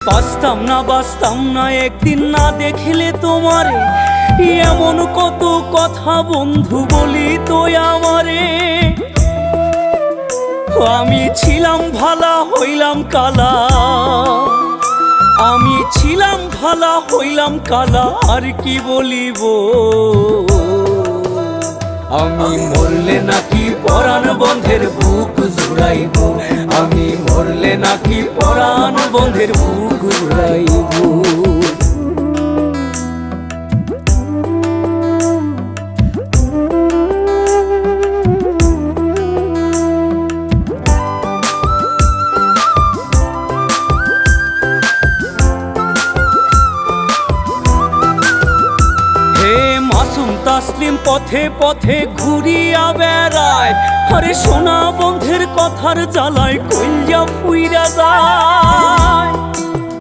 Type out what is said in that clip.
বাঁচতাম না একদিন না দেখিলে তোমারে, এমন কত কথা বন্ধু বলি তো আমারে। আমি ছিলাম ভালা হইলাম কালা, আমি ছিলাম ভালা হইলাম কালা, আর কি বলিব। আমি মরলে নাকি পরাণ বন্ধের বুক জুড়াইব, আমি মরলে নাকি পরাণ বন্ধের বুক জুড়াইব। তাসলিম পথে পথে ঘুরিয়া বেড়ায়, আরে সোনা বন্ধের কথার জ্বালায় কইয়া ফুইরা যায়।